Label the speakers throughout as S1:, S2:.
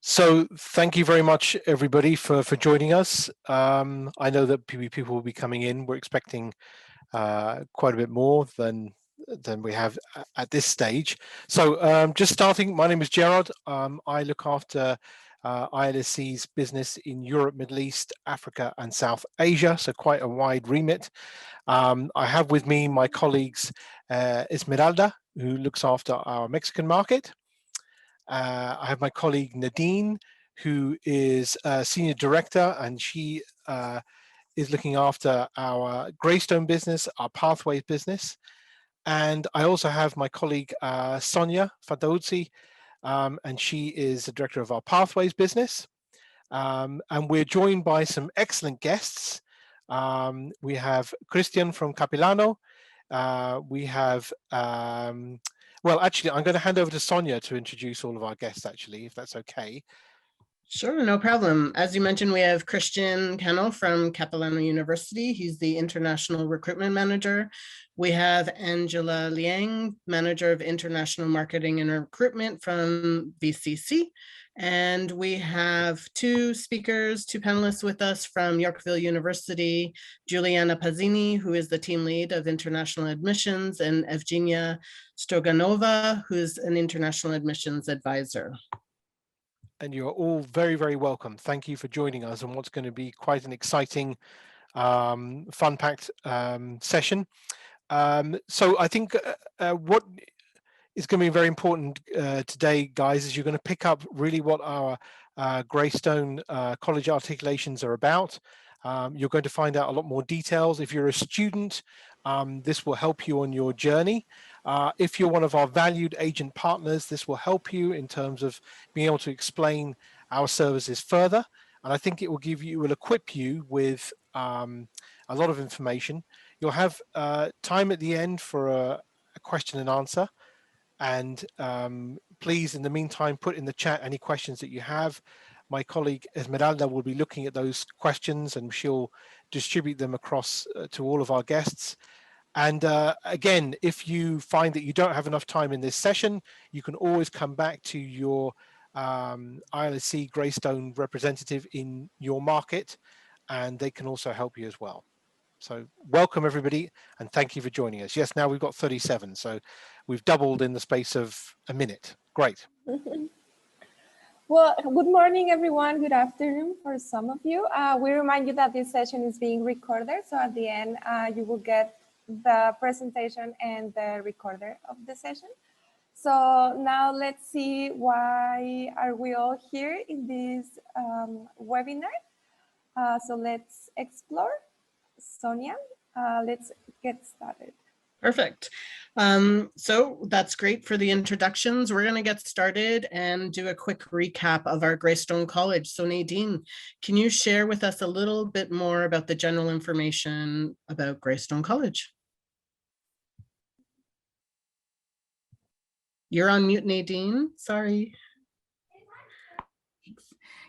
S1: So thank you very much, everybody, for joining us. I know that people will be coming in. We're expecting quite a bit more than we have at this stage. So just starting, my name is Gerard. I look after ILSC's business in Europe, Middle East, Africa, and South Asia, so quite a wide remit. I have with me my colleagues Esmeralda, who looks after our Mexican market. I have my colleague Nadine, who is a senior director, and she is looking after our Greystone business, our Pathways business. And I also have my colleague Sonia Fadauzzi, and she is the director of our Pathways business. And we're joined by some excellent guests. We have Christian from Capilano. We have well, actually, I'm going to hand over to Sonia to introduce all of our guests, actually, if that's okay.
S2: Sure, no problem. As you mentioned, we have Christian Cano from Capilano University. He's the International Recruitment Manager. We have Angela Liang, Manager of International Marketing and Recruitment from VCC. And we have two panelists with us from Yorkville University, Juliana Pazzini, who is the team lead of international admissions, and Evgenia Stroganova, who's an international admissions advisor.
S1: And you're all very, very welcome. Thank you for joining us on what's going to be quite an exciting, fun-packed session. So I think what is going to be very important today, guys, is you're going to pick up really what our Greystone College Articulations are about. You're going to find out a lot more details. If you're a student, this will help you on your journey. If you're one of our valued agent partners, this will help you in terms of being able to explain our services further. And I think it will equip you with a lot of information. You'll have time at the end for a question and answer. And please, in the meantime, put in the chat any questions that you have. My colleague Esmeralda will be looking at those questions and she'll distribute them across to all of our guests. And again, if you find that you don't have enough time in this session, you can always come back to your ILSC Greystone representative in your market, and they can also help you as well. So welcome everybody, and thank you for joining us. Yes, now we've got 37, so we've doubled in the space of a minute. Great.
S3: Well, good morning, everyone. Good afternoon for some of you. We remind you that this session is being recorded, so at the end, you will get the presentation and the recorder of the session. So now let's see, why are we all here in this webinar? So let's explore. Sonia, let's get started.
S2: Perfect. So that's great for the introductions. We're going to get started and do a quick recap of our Greystone College. So Nadine, can you share with us a little bit more about the general information about Greystone College? You're on mute, Nadine. Sorry.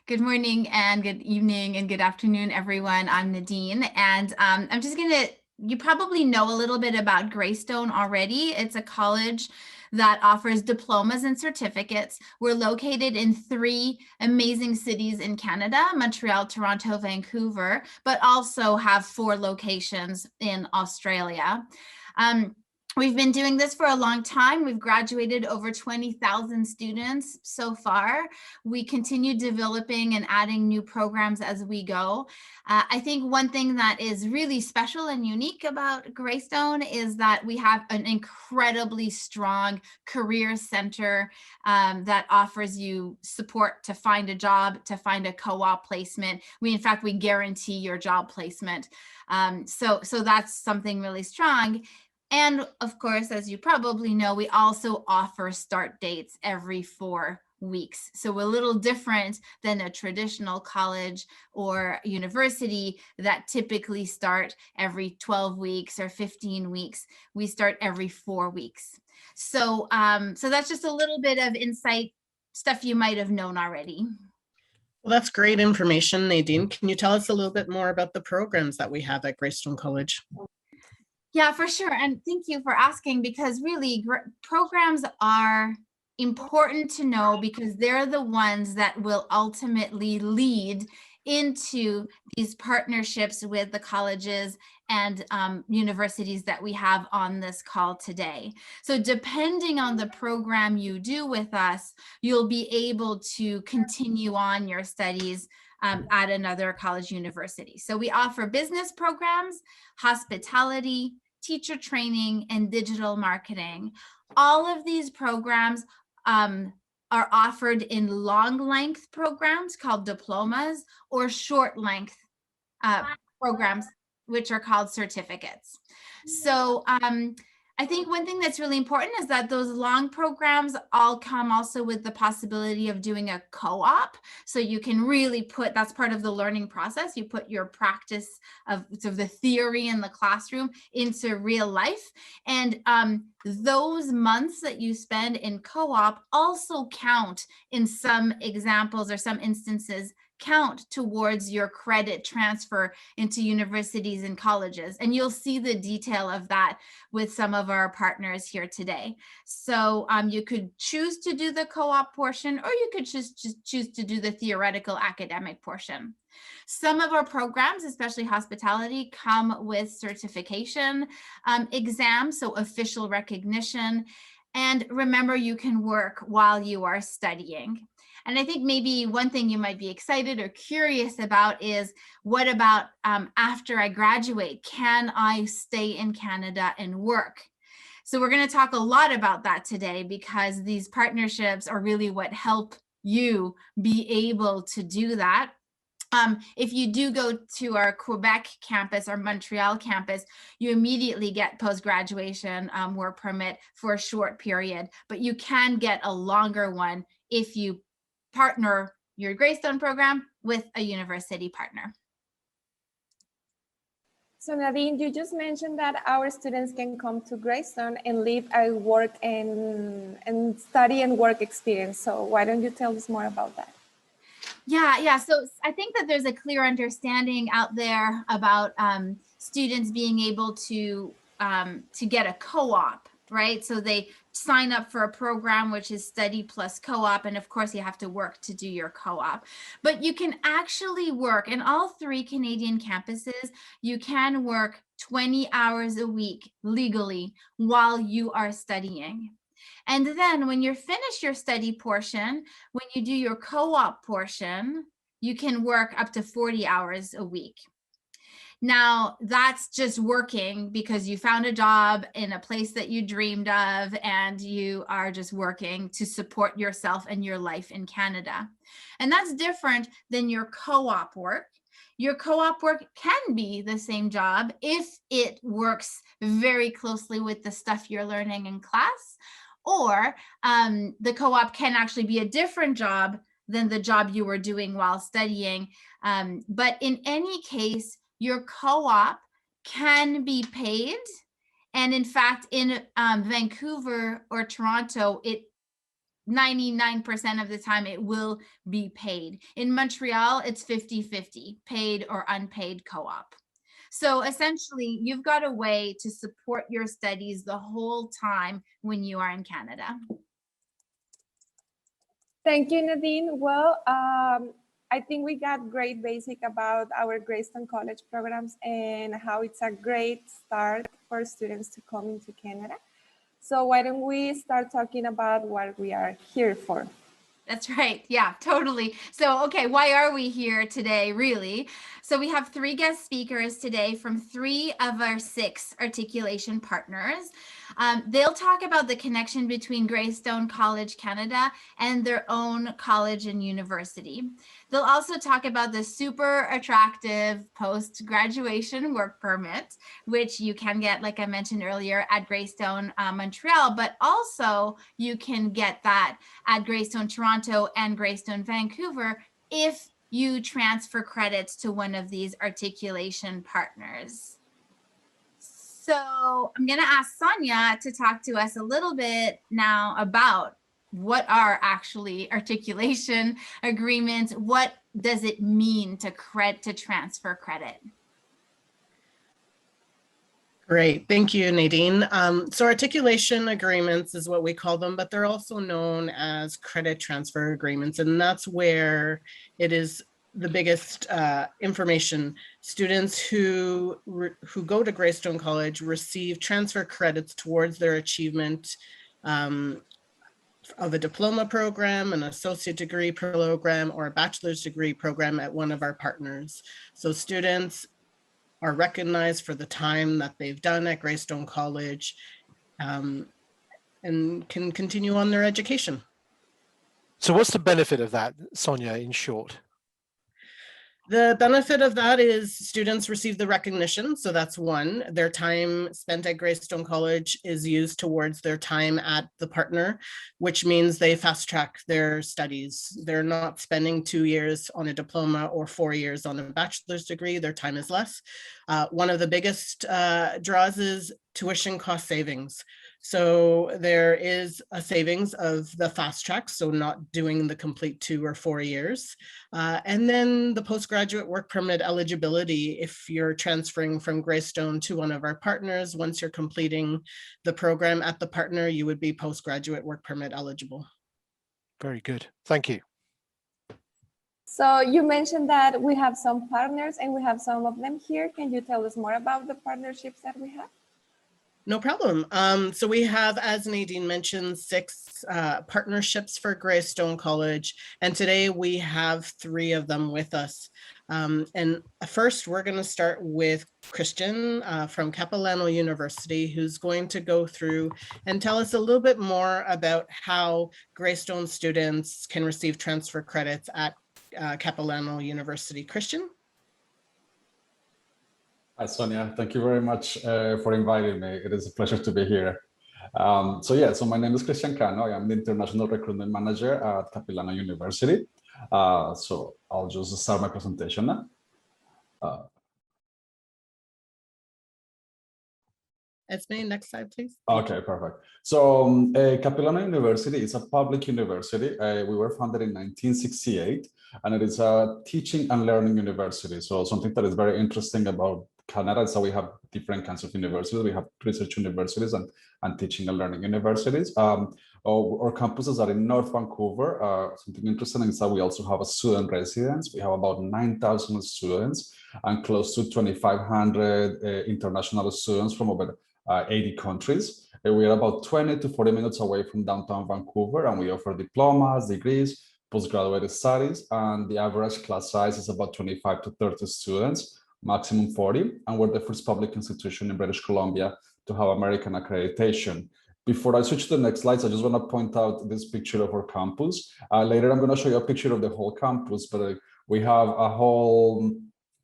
S4: Good morning and good evening and good afternoon, everyone. I'm Nadine, and I'm just going to, you probably know a little bit about Greystone already. It's a college that offers diplomas and certificates. We're located in 3 amazing cities in Canada, Montreal, Toronto, Vancouver, but also have 4 locations in Australia. We've been doing this for a long time. We've graduated over 20,000 students so far. We continue developing and adding new programs as we go. I think one thing that is really special and unique about Greystone is that we have an incredibly strong career center that offers you support to find a job, to find a co-op placement. In fact, we guarantee your job placement. So that's something really strong. And of course, as you probably know, we also offer start dates every 4 weeks. So we're a little different than a traditional college or university that typically start every 12 weeks or 15 weeks. We start every 4 weeks. So, so that's just a little bit of insight, stuff you might have known already.
S2: Well, that's great information, Nadine. Can you tell us a little bit more about the programs that we have at Greystone College?
S4: Yeah, for sure. And thank you for asking, because really programs are important to know because they're the ones that will ultimately lead into these partnerships with the colleges and universities that we have on this call today. So depending on the program you do with us, you'll be able to continue on your studies at another college university. So we offer business programs, hospitality, teacher training, and digital marketing. All of these programs are offered in long length programs called diplomas or short length programs, which are called certificates. So I think one thing that's really important is that those long programs all come also with the possibility of doing a co-op. So you can really put, that's part of the learning process. You put your practice of sort of the theory in the classroom into real life. And those months that you spend in co-op also count in some examples or some instances count towards your credit transfer into universities and colleges. And you'll see the detail of that with some of our partners here today. So you could choose to do the co-op portion, or you could just choose to do the theoretical academic portion. Some of our programs, especially hospitality, come with certification exams, so official recognition. And remember, you can work while you are studying. And I think maybe one thing you might be excited or curious about is, what about after I graduate? Can I stay in Canada and work? So we're going to talk a lot about that today, because these partnerships are really what help you be able to do that. If you do go to our Quebec campus or Montreal campus, you immediately get post-graduation work permit for a short period, but you can get a longer one if you partner your Greystone program with a university partner.
S3: So Nadine, you just mentioned that our students can come to Greystone and live a work and study and work experience. So why don't you tell us more about that?
S4: Yeah. So I think that there's a clear understanding out there about students being able to get a co-op, right? So they sign up for a program which is study plus co-op, and of course you have to work to do your co-op. But you can actually work in all 3 Canadian campuses. You can work 20 hours a week legally while you are studying. And then when you're finished your study portion, when you do your co-op portion, you can work up to 40 hours a week. Now, that's just working because you found a job in a place that you dreamed of, and you are just working to support yourself and your life in Canada. And that's different than your co-op work. Your co-op work can be the same job if it works very closely with the stuff you're learning in class, or the co-op can actually be a different job than the job you were doing while studying. But in any case, your co-op can be paid. And in fact, in Vancouver or Toronto, 99% of the time it will be paid. In Montreal, it's 50-50, paid or unpaid co-op. So essentially, you've got a way to support your studies the whole time when you are in Canada.
S3: Thank you, Nadine. Well, I think we got great basic about our Greystone College programs and how it's a great start for students to come into Canada. So why don't we start talking about what we are here for?
S4: That's right. Yeah, totally. So, okay, why are we here today, really? So we have 3 guest speakers today from 3 of our 6 articulation partners. They'll talk about the connection between Greystone College Canada and their own college and university. They'll also talk about the super attractive post-graduation work permit, which you can get, like I mentioned earlier, at Greystone Montreal, but also you can get that at Greystone Toronto and Greystone Vancouver if you transfer credits to one of these articulation partners. So I'm going to ask Sonia to talk to us a little bit now about what are actually articulation agreements. What does it mean to transfer credit?
S2: Great, thank you, Nadine. So articulation agreements is what we call them, but they're also known as credit transfer agreements, and that's where it is the biggest information. Students who go to Greystone College receive transfer credits towards their achievement of a diploma program, an associate degree program, or a bachelor's degree program at one of our partners. So students are recognized for the time that they've done at Greystone College and can continue on their education.
S1: So what's the benefit of that, Sonia, in short?
S2: The benefit of that is students receive the recognition. So that's one. Their time spent at Greystone College is used towards their time at the partner, which means they fast track their studies. They're not spending 2 years on a diploma or 4 years on a bachelor's degree. Their time is less. One of the biggest draws is tuition cost savings. So there is a savings of the fast track, so not doing the complete 2 or 4 years. And then the postgraduate work permit eligibility, if you're transferring from Greystone to one of our partners, once you're completing the program at the partner, you would be postgraduate work permit eligible.
S1: Very good, thank you.
S3: So you mentioned that we have some partners and we have some of them here. Can you tell us more about the partnerships that we have?
S2: No problem. So we have, as Nadine mentioned, 6 partnerships for Greystone College, and today we have 3 of them with us. And first, we're going to start with Christian from Capilano University, who's going to go through and tell us a little bit more about how Greystone students can receive transfer credits at Capilano University. Christian?
S5: Hi, Sonia. Thank you very much for inviting me. It is a pleasure to be here. So my name is Christian Cano. I am the International Recruitment Manager at Capilano University. So I'll just start my presentation now.
S2: Esme, next slide, please.
S5: Okay, perfect. So Capilano University is a public university. We were founded in 1968, and it is a teaching and learning university. So something that is very interesting about Canada is that we have different kinds of universities. We have research universities and teaching and learning universities. Our campuses are in North Vancouver. Something interesting is that we also have a student residence. We have about 9,000 students and close to 2,500 international students from over 80 countries. We are about 20 to 40 minutes away from downtown Vancouver, and we offer diplomas, degrees, postgraduate studies, and the average class size is about 25 to 30 students, maximum 40, and we're the first public institution in British Columbia to have American accreditation. Before I switch to the next slides, I just want to point out this picture of our campus. Later, I'm going to show you a picture of the whole campus, but we have a whole,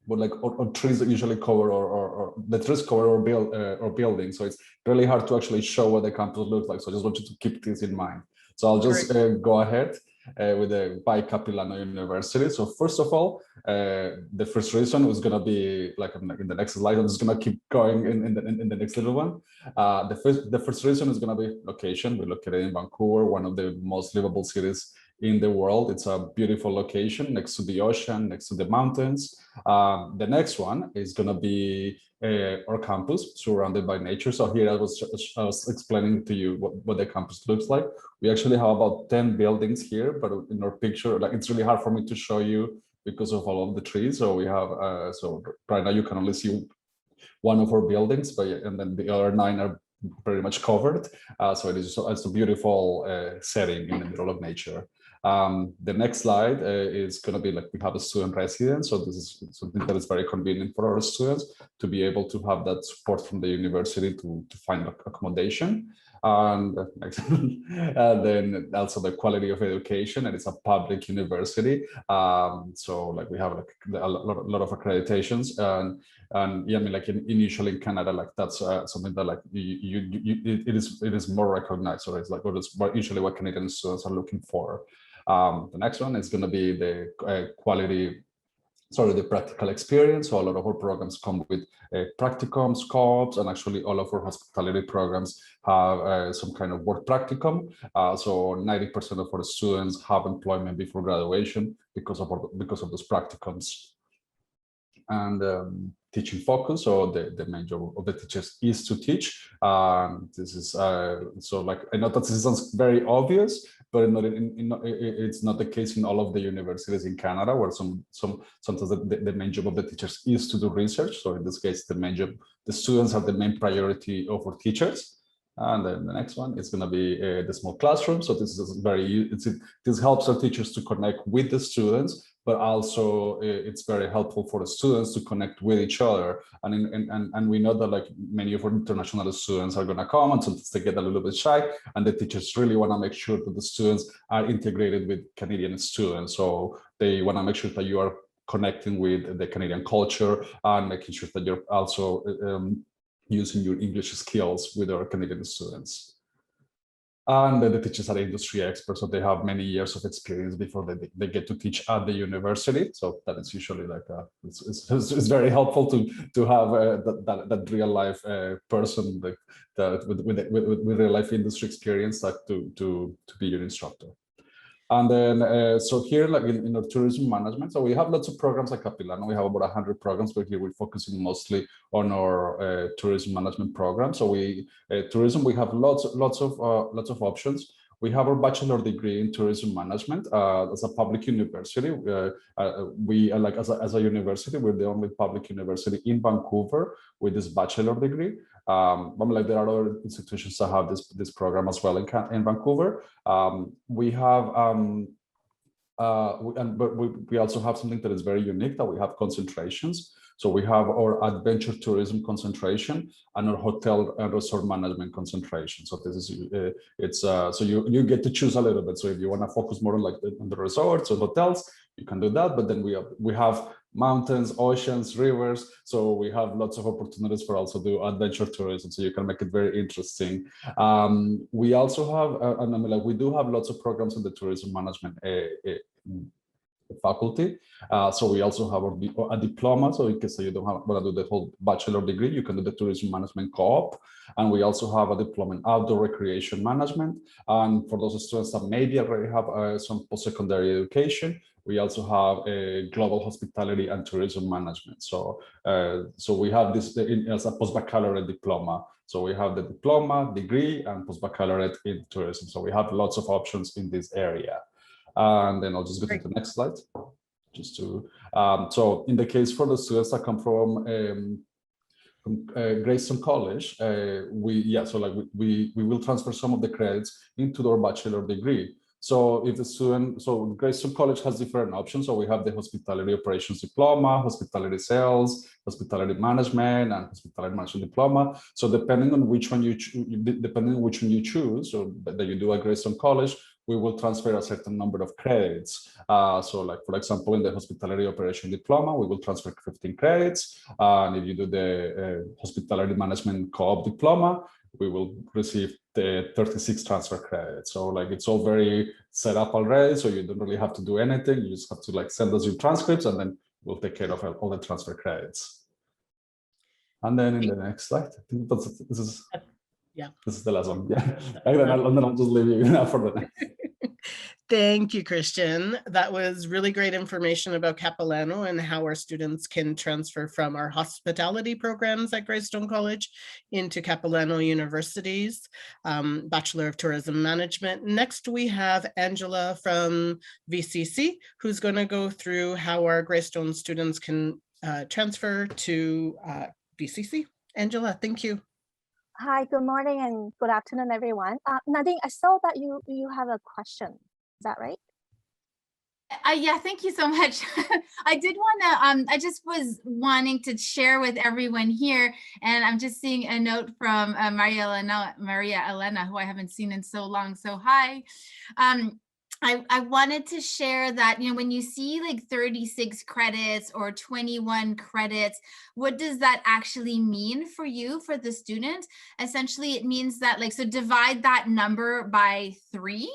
S5: or trees that usually cover, or the trees cover our building. So it's really hard to actually show what the campus looks like. So I just want you to keep this in mind. So I'll just go ahead with the by Capilano University. So first of all, the first reason was going to be like in the next slide. I'm just going to keep going in the next little one. The first reason is going to be location. We're located in Vancouver, one of the most livable cities in the world. It's a beautiful location next to the ocean, next to the mountains. The next one is going to be our campus surrounded by nature. So here I was explaining to you what the campus looks like. We actually have about 10 buildings here, but in our picture, like it's really hard for me to show you because of all of the trees. So we have, so right now you can only see one of our buildings, but and then the other 9 are pretty much covered. So it's a beautiful setting in the middle of nature. The next slide is going to be like we have a student residence. So this is something that is very convenient for our students to be able to have that support from the university to find accommodation. And then also the quality of education, and it's a public university. So like we have like a lot of accreditations, and yeah, I mean like usually in Canada, like that's something that like it is more recognized, or it's like usually what Canadian students are looking for. The next one is going to be the the practical experience. So a lot of our programs come with practicums, co-ops, and actually all of our hospitality programs have some kind of work practicum. So 90% of our students have employment before graduation because of those practicums. and teaching focus. So the main job of the teachers is to teach. This is so like, I know that this sounds very obvious, but it's not the case in all of the universities in Canada, where sometimes the main job of the teachers is to do research. So in this case, the main job, the students are the main priority of our teachers. And then the next one is going to be the small classroom. So this is this helps our teachers to connect with the students, but also it's very helpful for the students to connect with each other. And we know that like many of our international students are going to come, and sometimes they get a little bit shy, and the teachers really want to make sure that the students are integrated with Canadian students. So they want to make sure that you are connecting with the Canadian culture and making sure that you're also using your English skills with our Canadian students. And the teachers are industry experts, so they have many years of experience before they get to teach at the university. So that is usually like it's very helpful to have that real life person with real life industry experience, like to be your instructor. And then, so here, like in our tourism management, so we have lots of programs like Capilano. We have about 100 programs, but here we're focusing mostly on our tourism management program. So tourism, we have lots of options. We have our bachelor degree in tourism management as a public university. We are like as a university, we're the only public university in Vancouver with this bachelor degree. Like there are other institutions that have this program as well in Vancouver. We have but we also have something that is very unique, that we have concentrations. So we have our adventure tourism concentration and our hotel and resort management concentration. So this is so you get to choose a little bit. So if you want to focus more on like on the resorts or hotels, you can do that. But then we have mountains, oceans, rivers. So we have lots of opportunities for also do adventure tourism. So you can make it very interesting. We also have, and I mean, like we do have lots of programs in the tourism management faculty. So we also have a diploma. So in case you don't want to do the whole bachelor degree, you can do the tourism management co-op. And we also have a diploma in outdoor recreation management. And for those students that maybe already have some post-secondary education, we also have a global hospitality and tourism management. So we have this as a post-baccalaureate diploma. So we have the diploma, degree, and post-baccalaureate in tourism. So we have lots of options in this area. And then I'll just go to the next slide. Just to so in the case for the students that come from Greystone College, we will transfer some of the credits into their bachelor degree. So if the student, so Greystone College has different options. So we have the hospitality operations diploma, hospitality sales, hospitality management, and hospitality management diploma. So depending on which one you choose, so that you do at Greystone College, we will transfer a certain number of credits. So like, for example, in the hospitality operation diploma, we will transfer 15 credits. And if you do the hospitality management co-op diploma, we will receive the 36 transfer credits. So like, it's all very set up already. So you don't really have to do anything. You just have to like send us your transcripts, and then we'll take care of all the transfer credits. And then in the next slide, I think this is the last one. Yeah. And then I'll just leave you now for the next.
S2: Thank you, Christian. That was really great information about Capilano and how our students can transfer from our hospitality programs at Greystone College into Capilano University's Bachelor of Tourism Management. Next, we have Angela from VCC, who's going to go through how our Greystone students can transfer to VCC. Angela, thank you.
S6: Hi, good morning and good afternoon, everyone. Nadine, I saw that you have a question. Is that right?
S4: Yeah, thank you so much. I did want to, I just was wanting to share with everyone here, and I'm just seeing a note from Maria Elena, who I haven't seen in so long. So hi. I wanted to share that, you know, when you see like 36 credits or 21 credits, what does that actually mean for you, for the student? Essentially, it means that like, so divide that number by 3.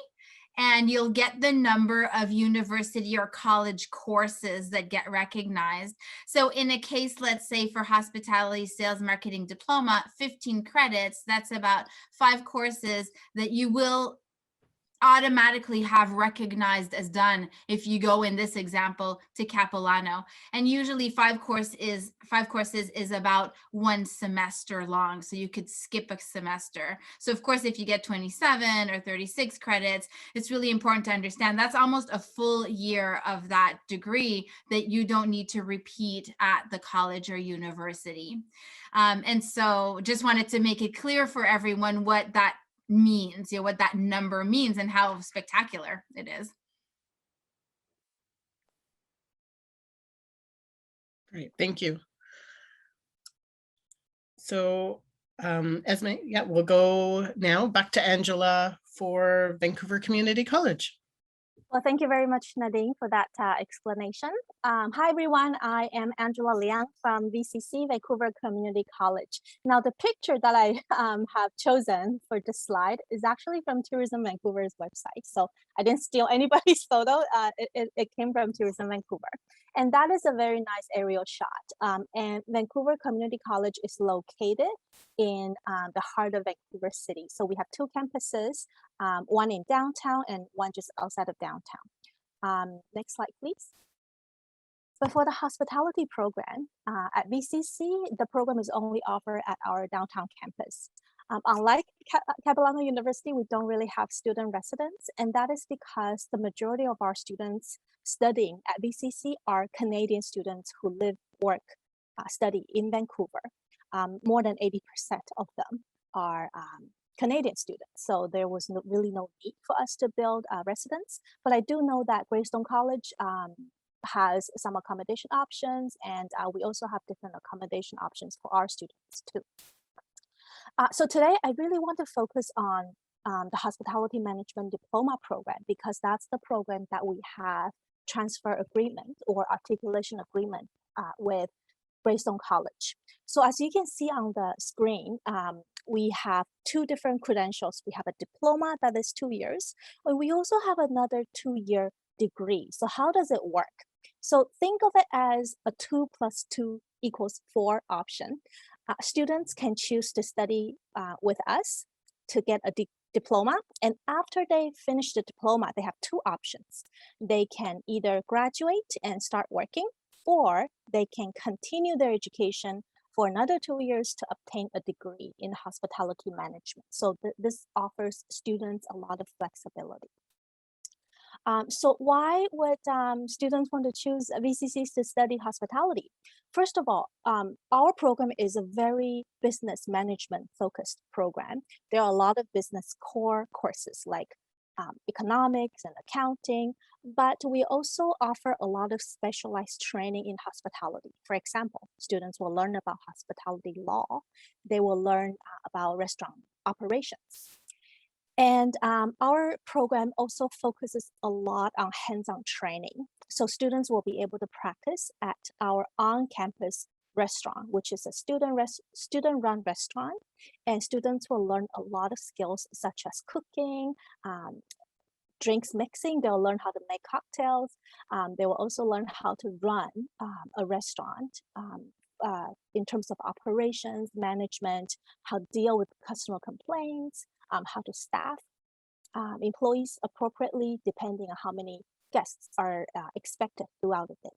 S4: And you'll get the number of university or college courses that get recognized. So in a case, let's say for hospitality sales marketing diploma, 15 credits, that's about 5 courses that you will automatically have recognized as done if you go in this example to Capilano. And usually 5 courses is about 1 semester long, so you could skip a semester. So of course, if you get 27 or 36 credits, it's really important to understand that's almost a full year of that degree that you don't need to repeat at the college or university. And so just wanted to make it clear for everyone what that means, what that number means and how spectacular it is.
S2: Great, thank you. So Esme, yeah, we'll go now back to Angela for Vancouver Community College.
S6: Well, thank you very much, Nadine, for that explanation. Hi, everyone. I am Angela Liang from VCC, Vancouver Community College. Now, the picture that I have chosen for this slide is actually from Tourism Vancouver's website. So I didn't steal anybody's photo. It came from Tourism Vancouver. And that is a very nice aerial shot. And Vancouver Community College is located in the heart of Vancouver City. So we have 2 campuses, one in downtown and one just outside of downtown. Next slide, please. But for the hospitality program at VCC, the program is only offered at our downtown campus. Unlike Capilano University, we don't really have student residents, and that is because the majority of our students studying at VCC are Canadian students who live, work, study in Vancouver. More than 80% of them are Canadian students. So there was really no need for us to build residence. But I do know that Greystone College has some accommodation options, and we also have different accommodation options for our students too. So today I really want to focus on the Hospitality Management Diploma program, because that's the program that we have transfer agreement or articulation agreement with Greystone College. So as you can see on the screen, we have 2 different credentials. We have a diploma that is 2 years, and we also have another 2-year degree. So how does it work? So think of it as a 2 + 2 = 4 option. Students can choose to study with us to get a diploma, and after they finish the diploma, they have 2 options. They can either graduate and start working, or they can continue their education for another 2 years to obtain a degree in hospitality management. So this offers students a lot of flexibility. So why would students want to choose VCCs to study hospitality? First of all, our program is a very business management focused program. There are a lot of business core courses like economics and accounting, but we also offer a lot of specialized training in hospitality. For example, students will learn about hospitality law. They will learn about restaurant operations. And our program also focuses a lot on hands-on training. So students will be able to practice at our on-campus restaurant, which is a student-run restaurant. And students will learn a lot of skills such as cooking, drinks mixing. They'll learn how to make cocktails. They will also learn how to run a restaurant in terms of operations, management, how to deal with customer complaints, how to staff employees appropriately depending on how many guests are expected throughout the day.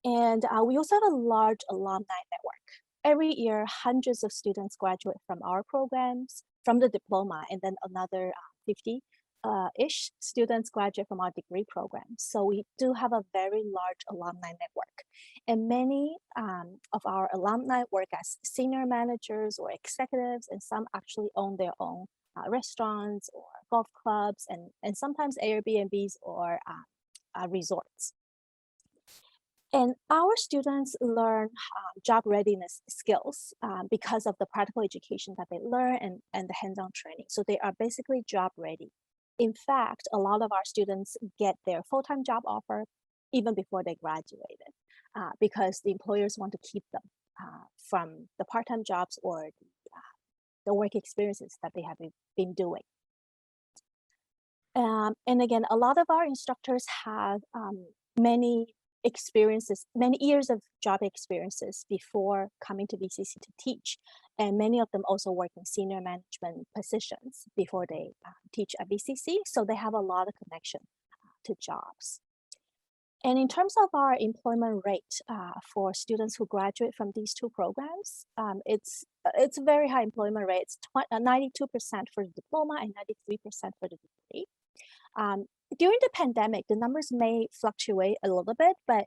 S6: And we also have a large alumni network. Every year, hundreds of students graduate from our programs, from the diploma, and then another 50-ish students graduate from our degree program. So we do have a very large alumni network. And many of our alumni work as senior managers or executives, and some actually own their own restaurants or golf clubs, and sometimes Airbnbs or resorts. And our students learn job readiness skills because of the practical education that they learn and the hands-on training. So they are basically job ready. In fact, a lot of our students get their full-time job offer even before they graduated because the employers want to keep them from the part-time jobs or the work experiences that they have been doing. And again, a lot of our instructors have many experiences, many years of job experiences before coming to VCC to teach. And many of them also work in senior management positions before they teach at VCC. So they have a lot of connection to jobs. And in terms of our employment rate for students who graduate from these two programs, it's a very high employment rate. It's 92% for the diploma and 93% for the degree. During the pandemic, the numbers may fluctuate a little bit, but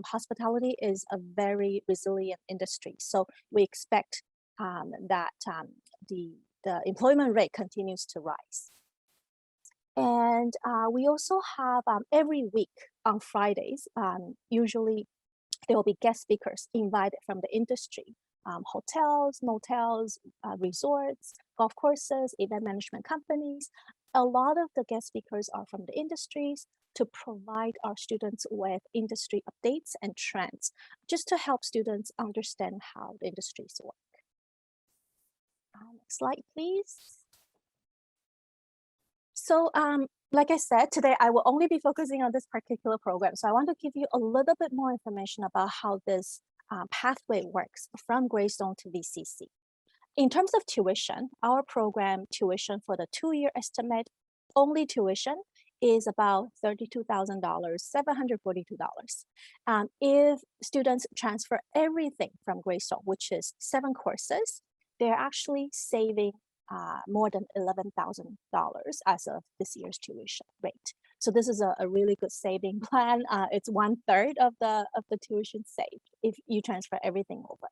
S6: hospitality is a very resilient industry. So we expect that the employment rate continues to rise. And we also have every week on Fridays, usually there will be guest speakers invited from the industry, hotels, motels, resorts, golf courses, event management companies. A lot of the guest speakers are from the industries to provide our students with industry updates and trends, just to help students understand how the industries work. Next slide, please. So like I said, today I will only be focusing on this particular program. So I want to give you a little bit more information about how this pathway works from Greystone to VCC. In terms of tuition, our program tuition for the 2-year estimate, only tuition is about $32,000, $742. If students transfer everything from Greystone, which is 7 courses, they're actually saving more than $11,000 as of this year's tuition rate. So this is a really good saving plan. It's 1/3 of the tuition saved if you transfer everything over.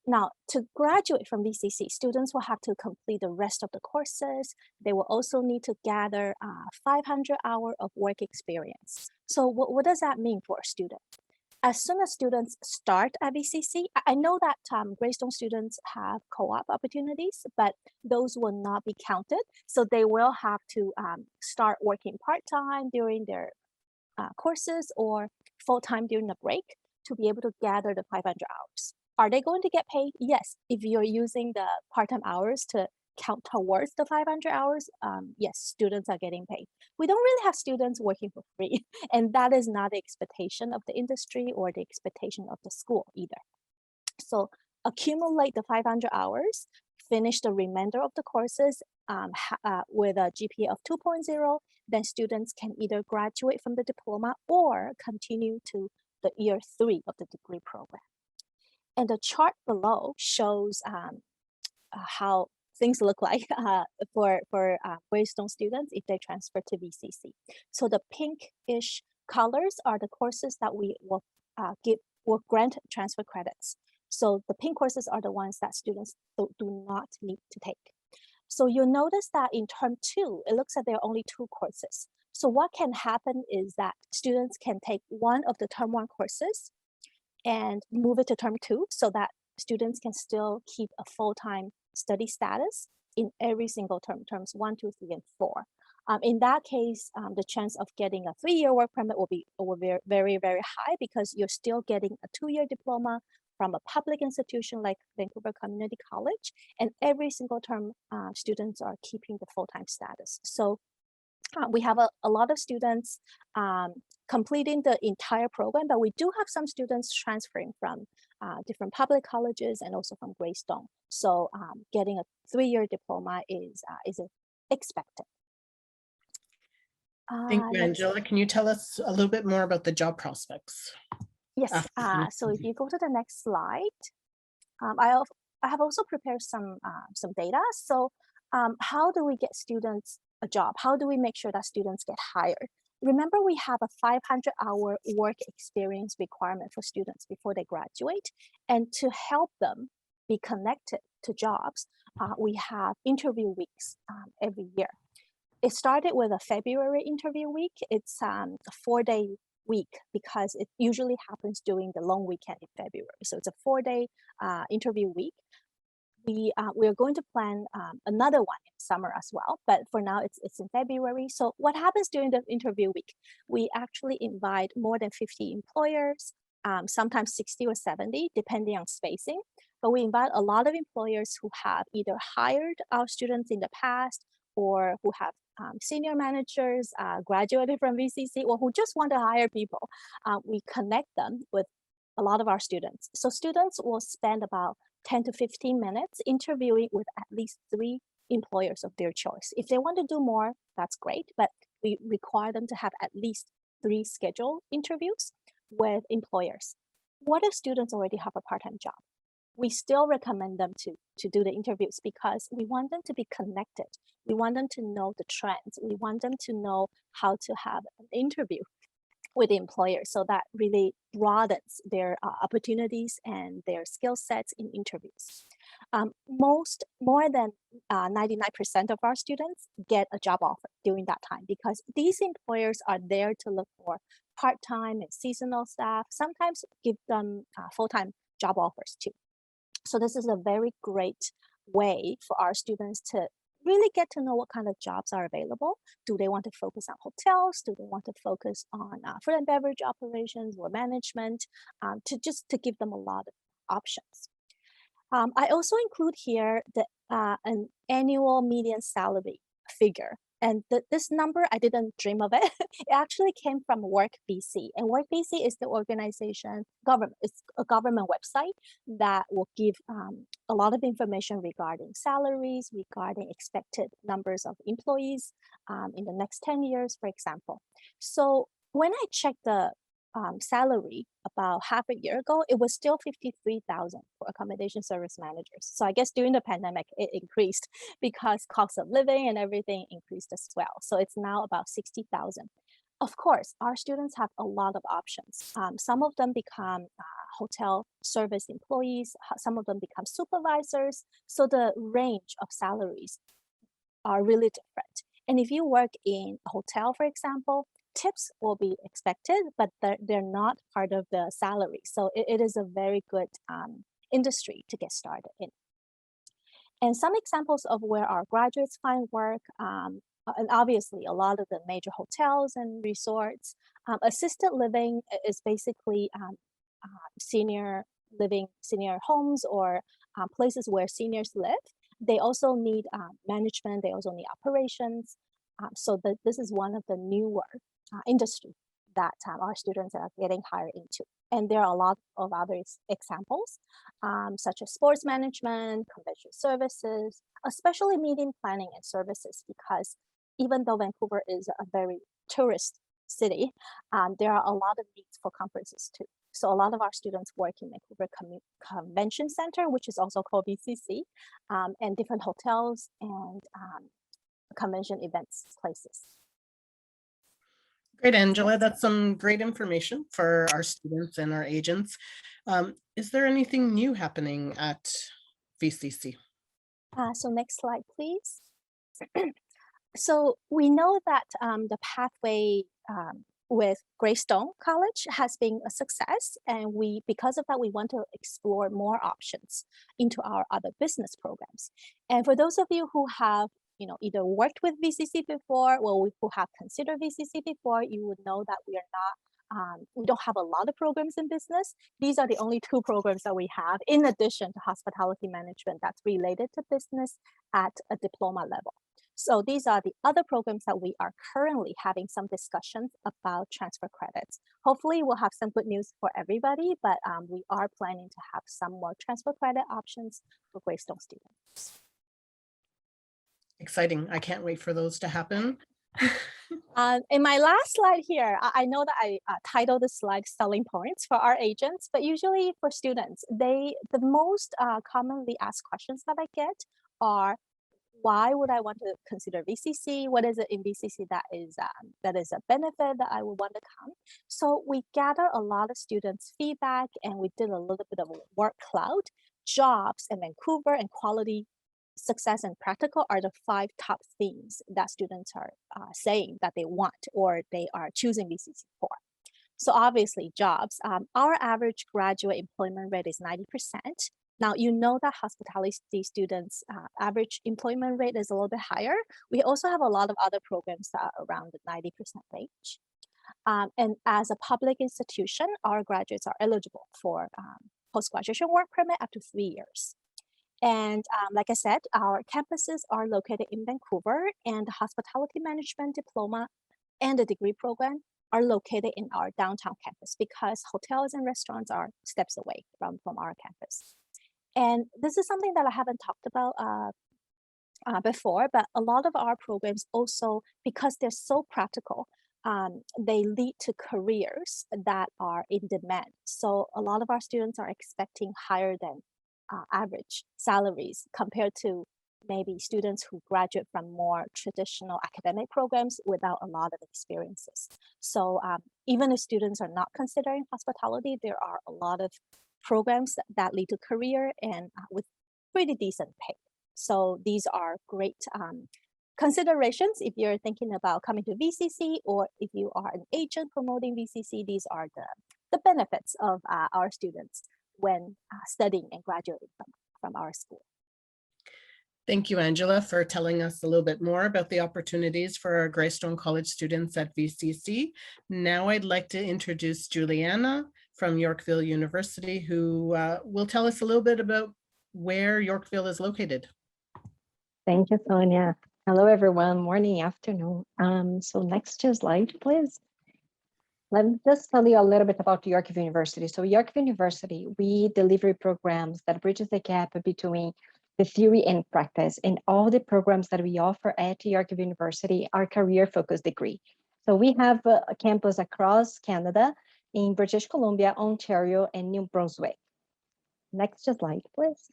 S6: Now, to graduate from VCC, students will have to complete the rest of the courses. They will also need to gather 500 hours of work experience. So what does that mean for a student? As soon as students start at VCC, I know that Greystone students have co-op opportunities, but those will not be counted. So they will have to start working part-time during their courses or full-time during the break to be able to gather the 500 hours. Are they going to get paid? Yes. If you're using the part-time hours to count towards the 500 hours, yes, students are getting paid. We don't really have students working for free, and that is not the expectation of the industry or the expectation of the school either. So accumulate the 500 hours, finish the remainder of the courses with a GPA of 2.0, then students can either graduate from the diploma or continue to the year 3 of the degree program. And the chart below shows how things look like for Greystone students if they transfer to VCC. So the pinkish colors are the courses that we will grant transfer credits. So the pink courses are the ones that students do not need to take. So you'll notice that in term 2, it looks like there are only 2 courses. So what can happen is that students can take one of the term 1 courses and move it to term 2 so that students can still keep a full-time study status in every single term, terms 1, 2, 3, and 4. In that case, the chance of getting a 3-year work permit will be very, very high because you're still getting a 2-year diploma from a public institution like Vancouver Community College, and every single term students are keeping the full-time status. So we have a lot of students completing the entire program, but we do have some students transferring from different public colleges and also from Greystone. So getting a 3-year diploma is expected.
S2: Thank you, Angela. Can you tell us a little bit more about the job prospects?
S6: Yes, so if you go to the next slide, I have also prepared some data. So how do we get students a job? How do we make sure that students get hired? Remember, we have a 500-hour work experience requirement for students before they graduate. And to help them be connected to jobs, we have interview weeks every year. It started with a February interview week. It's a 4-day week because it usually happens during the long weekend in February. So it's a 4-day interview week. We are going to plan another one in summer as well, but for now it's in February. So what happens during the interview week? We actually invite more than 50 employers, sometimes 60 or 70, depending on spacing. But we invite a lot of employers who have either hired our students in the past or who have senior managers, graduated from VCC, or who just want to hire people, we connect them with a lot of our students. So students will spend about 10 to 15 minutes interviewing with at least 3 employers of their choice. If they want to do more, that's great, but we require them to have at least 3 scheduled interviews with employers. What if students already have a part-time job? We still recommend them to do the interviews because we want them to be connected. We want them to know the trends. We want them to know how to have an interview with the employer. So that really broadens their opportunities and their skill sets in interviews. More than 99% of our students get a job offer during that time because these employers are there to look for part-time and seasonal staff, sometimes give them full-time job offers too. So this is a very great way for our students to really get to know what kind of jobs are available. Do they want to focus on hotels? Do they want to focus on food and beverage operations or management? To give them a lot of options. I also include here an annual median salary figure. And this number, I didn't dream of it. It actually came from Work BC. And Work BC is the organization, it's a government website that will give a lot of information regarding salaries, regarding expected numbers of employees in the next 10 years, for example. So when I checked the salary about half a year ago, it was still 53,000 for accommodation service managers. So I guess during the pandemic, it increased because cost of living and everything increased as well. So it's now about 60,000. Of course, our students have a lot of options. Some of them become hotel service employees. Some of them become supervisors. So the range of salaries are really different. And if you work in a hotel, for example, tips will be expected, but they're not part of the salary. So it is a very good industry to get started in. And some examples of where our graduates find work, and obviously a lot of the major hotels and resorts. Assisted living is basically senior living, senior homes or places where seniors live. They also need management, they also need operations. So this is one of the newer industry that our students are getting hired into. And there are a lot of other examples, such as sports management, convention services, especially meeting planning and services, because even though Vancouver is a very tourist city, there are a lot of needs for conferences too. So a lot of our students work in Vancouver Convention Center, which is also called VCC, and different hotels and convention events places.
S2: Great, Angela. That's some great information for our students and our agents. Is there anything new happening at VCC?
S6: So next slide, please. So we know that the pathway with Greystone College has been a success, and because of that, we want to explore more options into our other business programs. And for those of you who have either worked with VCC before or who have considered VCC before, you would know that we don't have a lot of programs in business. These are the only 2 programs that we have, in addition to hospitality management that's related to business at a diploma level. So these are the other programs that we are currently having some discussions about transfer credits. Hopefully we'll have some good news for everybody, but we are planning to have some more transfer credit options for Greystone students.
S2: Exciting. I can't wait for those to happen.
S6: In my last slide here, I know that I titled the slide selling points for our agents, but usually for students, the most commonly asked questions that I get are, why would I want to consider VCC? What is it in VCC that is a benefit that I would want to come? So we gather a lot of students' feedback, and we did a little bit of a word cloud. Jobs in Vancouver and quality, success, and practical are the 5 top themes that students are saying that they want or they are choosing VCC for. So obviously jobs, our average graduate employment rate is 90%. Now, you know that hospitality students' average employment rate is a little bit higher. We also have a lot of other programs that are around the 90% range. And as a public institution, our graduates are eligible for post-graduation work permit up to 3 years. And like I said, our campuses are located in Vancouver, and the hospitality management diploma and the degree program are located in our downtown campus because hotels and restaurants are steps away from our campus. And this is something that I haven't talked about before, but a lot of our programs also, because they're so practical, they lead to careers that are in demand. So a lot of our students are expecting higher than average salaries compared to maybe students who graduate from more traditional academic programs without a lot of experiences. So even if students are not considering hospitality, there are a lot of programs that lead to career and with pretty decent pay. So these are great considerations if you're thinking about coming to VCC, or if you are an agent promoting VCC. These are the benefits of our students when studying and graduating from our school.
S2: Thank you, Angela, for telling us a little bit more about the opportunities for our Greystone College students at VCC. Now I'd like to introduce Juliana from Yorkville University, who will tell us a little bit about where Yorkville is located.
S7: Thank you, Sonia. Hello, everyone. Morning, afternoon. So next slide, please. Let me just tell you a little bit about Yorkville University. So Yorkville University, we deliver programs that bridges the gap between the theory and practice, and all the programs that we offer at Yorkville University are career-focused degree. So we have a campus across Canada, in British Columbia, Ontario, and New Brunswick. Next slide, please.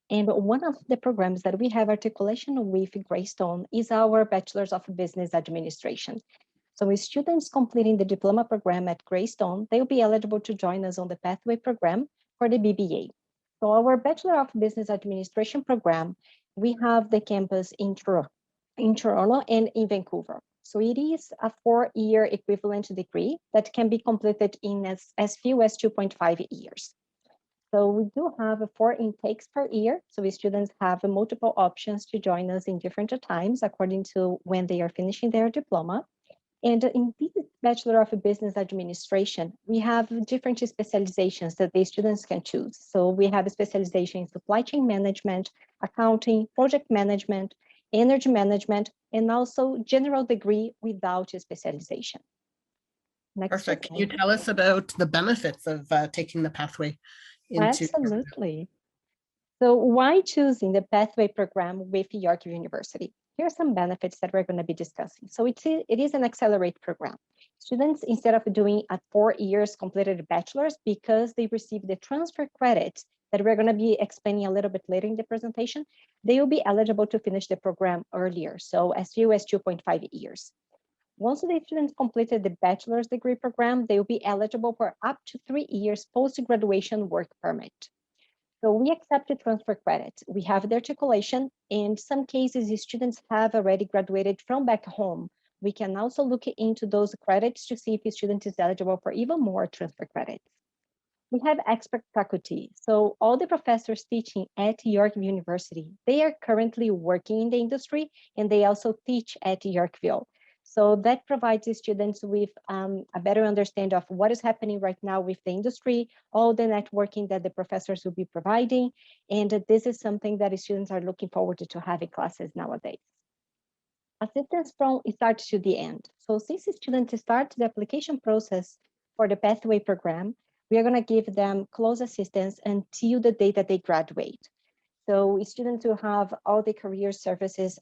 S7: And one of the programs that we have articulation with Greystone is our Bachelor's of Business Administration. So with students completing the diploma program at Greystone, they'll be eligible to join us on the pathway program for the BBA. So our Bachelor of Business Administration program, we have the campus in Toronto and in Vancouver. So it is a 4-year equivalent degree that can be completed in as few as 2.5 years. So we do have 4 intakes per year. So students have multiple options to join us in different times according to when they are finishing their diploma. And in this Bachelor of Business Administration, we have different specializations that the students can choose. So we have a specialization in supply chain management, accounting, project management, energy management, and also general degree without a specialization. Next.
S2: Perfect. Can you tell us about the benefits of taking the pathway into?
S7: Absolutely. So why choosing the pathway program with Yorkville University? Here are some benefits that we're going to be discussing. So it is an accelerate program. Students, instead of doing a 4 years completed bachelor's, because they receive the transfer credit that we're going to be explaining a little bit later in the presentation, they will be eligible to finish the program earlier, so as few as 2.5 years. Once the students completed the bachelor's degree program, they will be eligible for up to 3 years post-graduation work permit. So we accept the transfer credit. We have the articulation. In some cases, the students have already graduated from back home. We can also look into those credits to see if the student is eligible for even more transfer credits. We have expert faculty. So all the professors teaching at Yorkville University, they are currently working in the industry, and they also teach at Yorkville. So that provides the students with a better understanding of what is happening right now with the industry, all the networking that the professors will be providing. And this is something that the students are looking forward to having classes nowadays. Assistance from start to the end. So since the students start the application process for the pathway program, we are going to give them close assistance until the day that they graduate. So students will have all the career services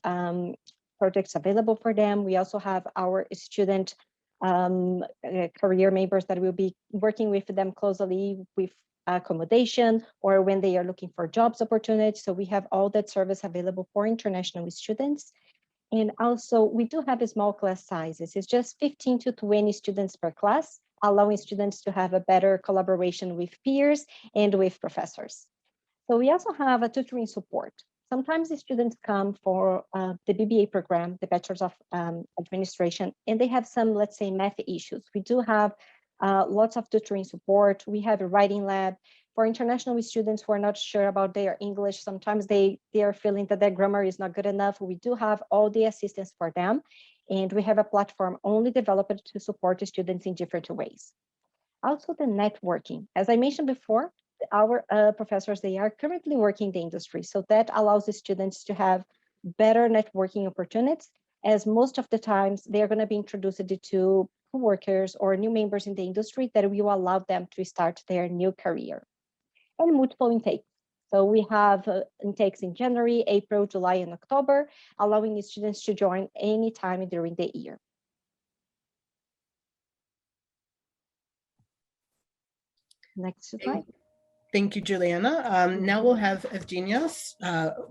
S7: projects available for them. We also have our student career members that will be working with them closely with accommodation or when they are looking for jobs opportunities. So we have all that service available for international students. And also we do have small class sizes. It's just 15 to 20 students per class, allowing students to have a better collaboration with peers and with professors. So we also have a tutoring support. Sometimes the students come for the BBA program, the Bachelor's of Administration, and they have some, let's say, math issues. We do have lots of tutoring support. We have a writing lab. For international students who are not sure about their English, sometimes they are feeling that their grammar is not good enough. We do have all the assistance for them. And we have a platform only developed to support the students in different ways. Also the networking. As I mentioned before, our professors, they are currently working in the industry. So that allows the students to have better networking opportunities, as most of the times they're going to be introduced to workers or new members in the industry that will allow them to start their new career. And multiple intakes. So we have intakes in January, April, July, and October, allowing students to join anytime during the year. Next slide.
S2: Thank you, Juliana. Now we'll have Evgenia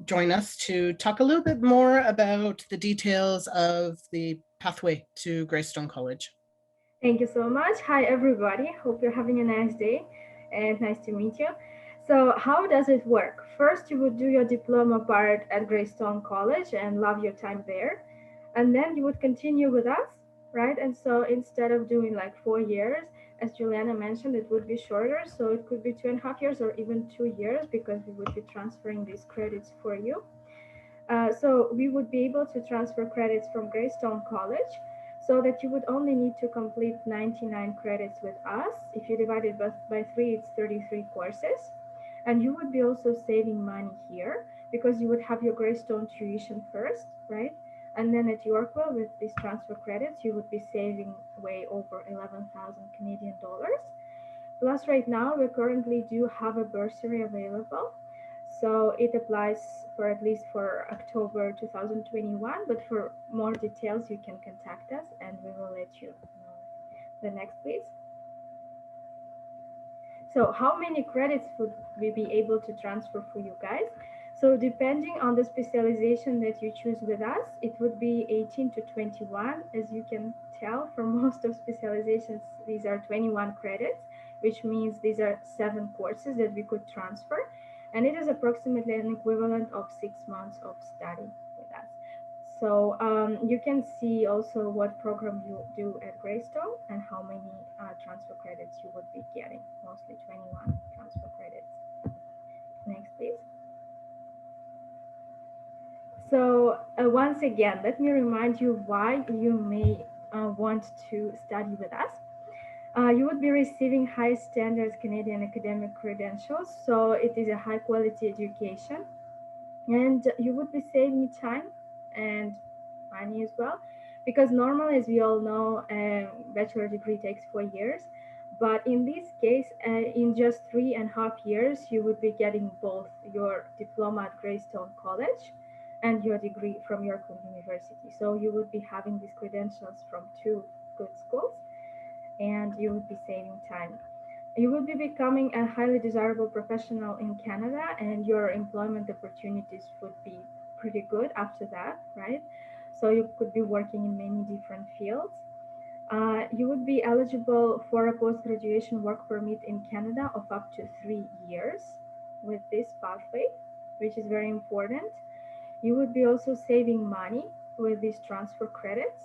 S2: join us to talk a little bit more about the details of the pathway to Greystone College.
S8: Thank you so much. Hi, everybody. Hope you're having a nice day and nice to meet you. So how does it work? First, you would do your diploma part at Greystone College and love your time there. And then you would continue with us, right? And so instead of doing like 4 years, as Juliana mentioned, it would be shorter. So it could be 2.5 years or even 2 years, because we would be transferring these credits for you. So we would be able to transfer credits from Greystone College, so that you would only need to complete 99 credits with us. If you divide it by 3, it's 33 courses. And you would be also saving money here, because you would have your Greystone tuition first, right? And then at Yorkville, with these transfer credits, you would be saving way over 11,000 Canadian dollars. Plus, right now, we currently do have a bursary available. So it applies for at least for October 2021, but for more details, you can contact us and we will let you know. The next, please. So how many credits would we be able to transfer for you guys? So depending on the specialization that you choose with us, it would be 18 to 21. As you can tell, for most of specializations, these are 21 credits, which means these are 7 courses that we could transfer. And it is approximately an equivalent of 6 months of study with us. So you can see also what program you do at Greystone and how many transfer credits you would be getting, mostly 21 transfer credits. Next, please. So once again, let me remind you why you may want to study with us. You would be receiving high standards Canadian academic credentials, so it is a high quality education, and you would be saving time and money as well, because normally, as we all know, a bachelor degree takes 4 years, but in this case, in just 3.5 years, you would be getting both your diploma at Greystone College and your degree from Yorkville University. So you would be having these credentials from 2 good schools, and you would be saving time. You will be becoming a highly desirable professional in Canada, and your employment opportunities would be pretty good after that, right? So you could be working in many different fields. You would be eligible for a post-graduation work permit in Canada of up to 3 years with this pathway, which is very important. You would be also saving money with these transfer credits,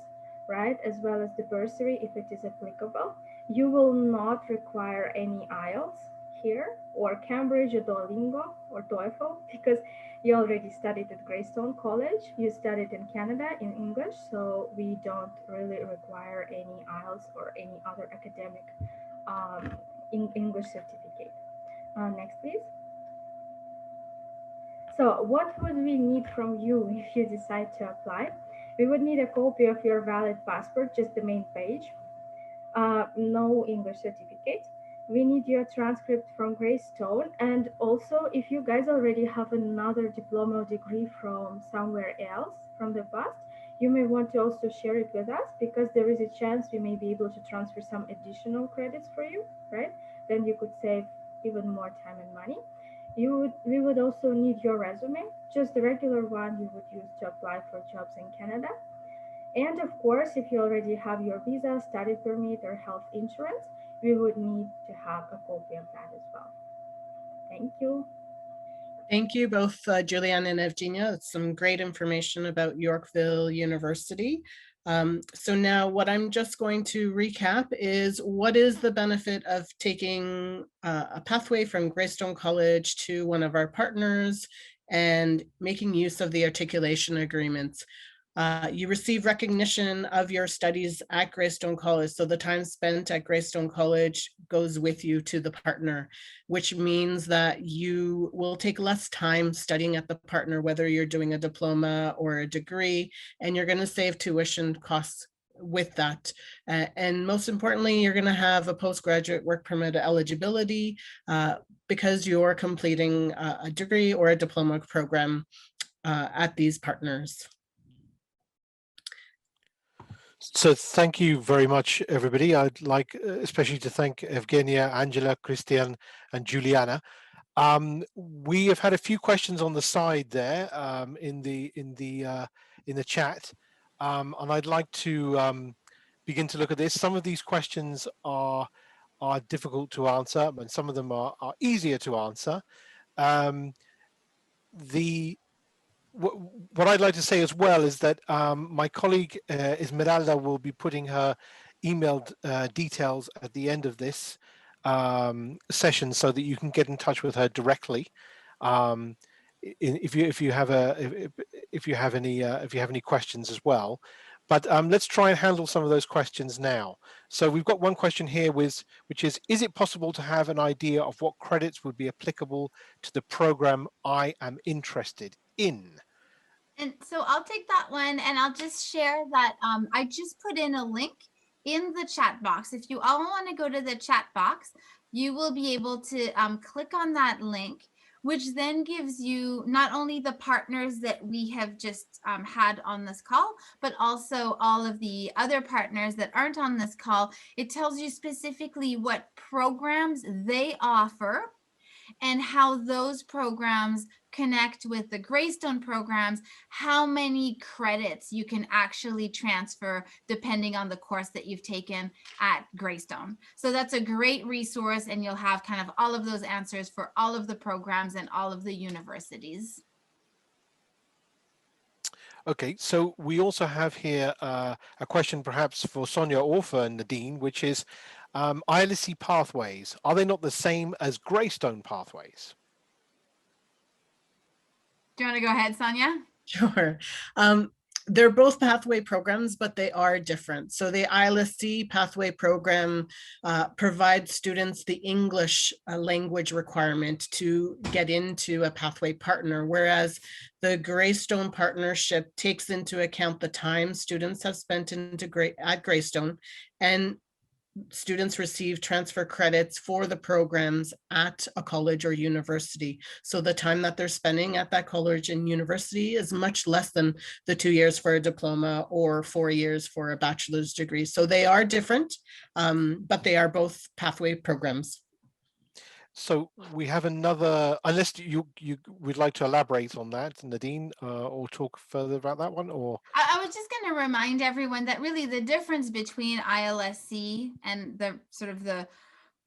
S8: right? As well as the bursary if it is applicable. You will not require any IELTS here, or Cambridge, or Duolingo, or TOEFL, because you already studied at Greystone College. You studied in Canada in English, so we don't really require any IELTS or any other academic English certificate. Next, please. So what would we need from you if you decide to apply? We would need a copy of your valid passport, just the main page. No English certificate. We need your transcript from Greystone. And also, if you guys already have another diploma or degree from somewhere else from the past, you may want to also share it with us, because there is a chance we may be able to transfer some additional credits for you, right? Then you could save even more time and money. We would also need your resume, just the regular one you would use to apply for jobs in Canada. And of course, if you already have your visa, study permit, or health insurance, we would need to have a copy of that as well. Thank you.
S2: Thank you both, Juliana and Evgenia. That's some great information about Yorkville University. So now what I'm just going to recap is, what is the benefit of taking a pathway from Greystone College to one of our partners and making use of the articulation agreements? You receive recognition of your studies at Greystone College. So the time spent at Greystone College goes with you to the partner, which means that you will take less time studying at the partner, whether you're doing a diploma or a degree, and you're going to save tuition costs with that. And most importantly, you're going to have a postgraduate work permit eligibility because you're completing a degree or a diploma program at these partners.
S1: So thank you very much, everybody. I'd like especially to thank Evgenia, Angela, Christian, and Juliana. We have had a few questions on the side there in the chat, and I'd like to begin to look at this. Some of these questions are difficult to answer, and some of them are easier to answer. What I'd like to say as well is that my colleague Esmeralda will be putting her emailed details at the end of this session so that you can get in touch with her directly if you have any questions as well. But let's try and handle some of those questions now. So we've got one question here which is it possible to have an idea of what credits would be applicable to the program I am interested in?
S4: And so I'll take that one, and I'll just share that I just put in a link in the chat box. If you all want to go to the chat box, you will be able to click on that link, which then gives you not only the partners that we have just had on this call, but also all of the other partners that aren't on this call. It tells you specifically what programs they offer and how those programs connect with the Greystone programs, how many credits you can actually transfer depending on the course that you've taken at Greystone. So that's a great resource, and you'll have kind of all of those answers for all of the programs and all of the universities.
S1: Okay, so we also have here a question perhaps for Sonia or for Nadine, which is ILSC pathways. Are they not the same as Greystone pathways?
S4: Do you want to go ahead, Sonia?
S2: Sure. They're both pathway programs, but they are different. So the ILSC pathway program provides students the English language requirement to get into a pathway partner, whereas the Greystone partnership takes into account the time students have spent at Greystone, and students receive transfer credits for the programs at a college or university. So the time that they're spending at that college and university is much less than the 2 years for a diploma or 4 years for a bachelor's degree. So they are different, but they are both pathway programs.
S1: So we have another, unless you would like to elaborate on that, Nadine, or talk further about that one, or?
S4: I was just going to remind everyone that really the difference between ILSC and the sort of the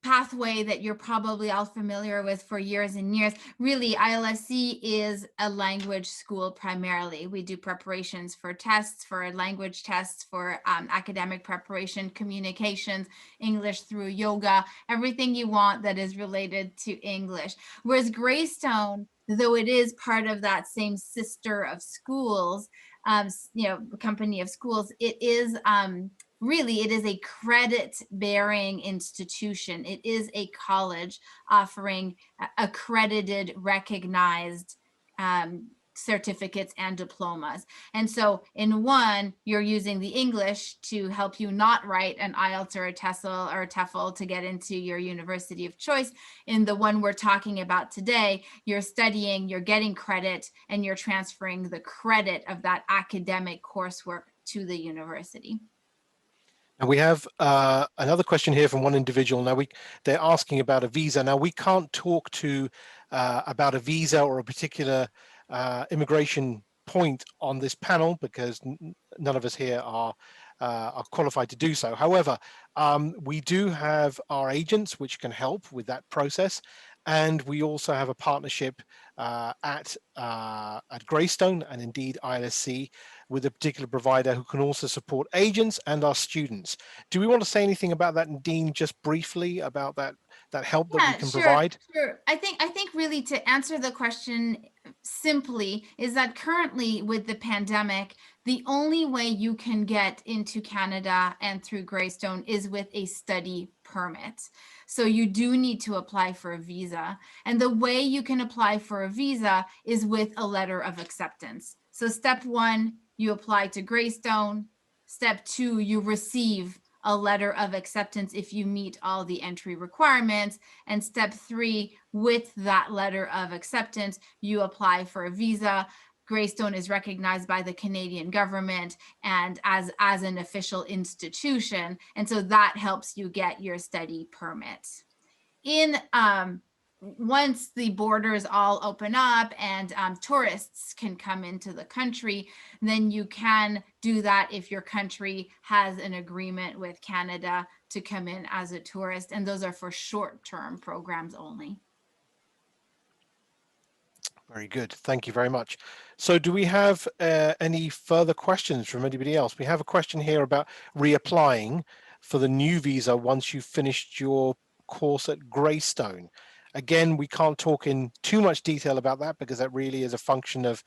S4: pathway that you're probably all familiar with for years and years, really ILSC is a language school primarily. We do preparations for tests, for language tests, for academic preparation, communications, English through yoga, everything you want that is related to English. Whereas Greystone, though it is part of that same sister of schools, company of schools, it is really, it is a credit-bearing institution. It is a college offering accredited, recognized certificates and diplomas. And so in one, you're using the English to help you not write an IELTS or a TESOL or a TEFL to get into your university of choice. In the one we're talking about today, you're studying, you're getting credit, and you're transferring the credit of that academic coursework to the university.
S1: And we have another question here from one individual. Now they're asking about a visa. Now we can't talk about a visa or a particular immigration point on this panel because none of us here are qualified to do so. However, we do have our agents which can help with that process. And we also have a partnership at Greystone and indeed ILSC with a particular provider who can also support agents and our students. Do we want to say anything about that, Nadine, just briefly about that help that we can provide?
S4: Sure. I think really to answer the question simply is that currently with the pandemic, The only way you can get into Canada and through Greystone is with a study permit. So you do need to apply for a visa. And the way you can apply for a visa is with a letter of acceptance. So step 1, you apply to Greystone. Step 2, you receive a letter of acceptance if you meet all the entry requirements. And step 3, with that letter of acceptance, you apply for a visa. Greystone is recognized by the Canadian government and as an official institution. And so that helps you get your study permit. Once the borders all open up and tourists can come into the country, then you can do that if your country has an agreement with Canada to come in as a tourist. And those are for short-term programs only.
S1: Very good. Thank you very much. So do we have any further questions from anybody else? We have a question here about reapplying for the new visa once you've finished your course at Greystone. Again, we can't talk in too much detail about that because that really is a function of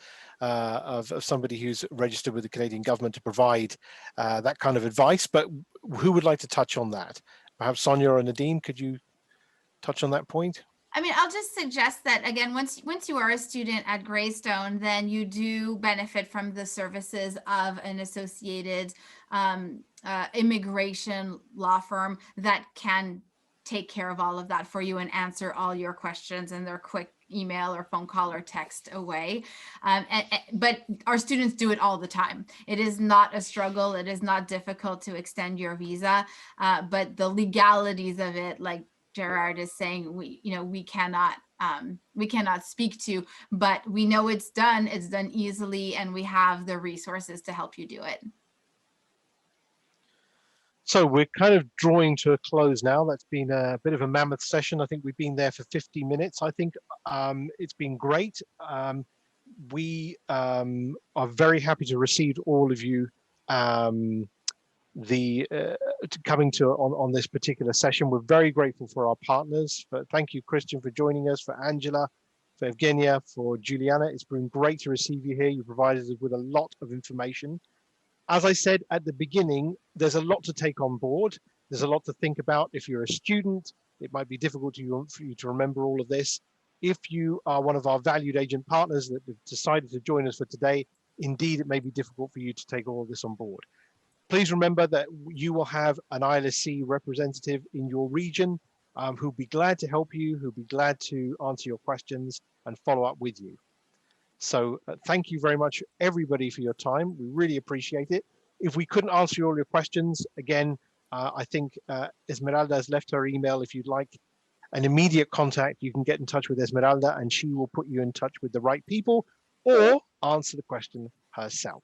S1: somebody who's registered with the Canadian government to provide that kind of advice. But who would like to touch on that? Perhaps Sonia or Nadine, could you touch on that point?
S4: I mean, I'll just suggest that, again, once you are a student at Greystone, then you do benefit from the services of an associated immigration law firm that can take care of all of that for you and answer all your questions in their quick email or phone call or text away. But our students do it all the time. It is not a struggle. It is not difficult to extend your visa, but the legalities of it, like Gerard is saying, we cannot speak to, but we know it's done easily, and we have the resources to help you do it.
S1: So we're kind of drawing to a close now. That's been a bit of a mammoth session. I think we've been there for 50 minutes. I think it's been great. We are very happy to receive all of you coming on this particular session. We're very grateful for our partners. Thank you, Christian, for joining us, for Angela, for Evgenia, for Juliana. It's been great to receive you here. You provided us with a lot of information. As I said at the beginning, there's a lot to take on board. There's a lot to think about. If you're a student, it might be difficult for you to remember all of this. If you are one of our valued agent partners that have decided to join us for today, indeed, it may be difficult for you to take all of this on board. Please remember that you will have an ILSC representative in your region who'll be glad to help you, who'll be glad to answer your questions and follow up with you. So thank you very much, everybody, for your time. We really appreciate it. If we couldn't answer all your questions, again, I think Esmeralda has left her email. If you'd like an immediate contact, you can get in touch with Esmeralda and she will put you in touch with the right people or answer the question herself.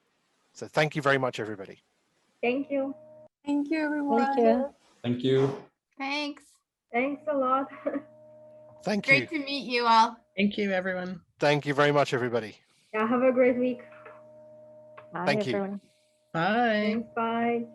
S1: So thank you very much, everybody.
S8: Thank you.
S3: Thank you, everyone.
S7: Thank you.
S5: Thank you.
S4: Thanks.
S8: Thanks a lot.
S1: Thank you.
S4: Great to meet you all.
S2: Thank you, everyone.
S1: Thank you very much, everybody.
S8: Yeah, have a great week.
S7: Bye,
S1: Thank you.
S7: everyone.
S2: Bye.
S8: Thanks. Bye.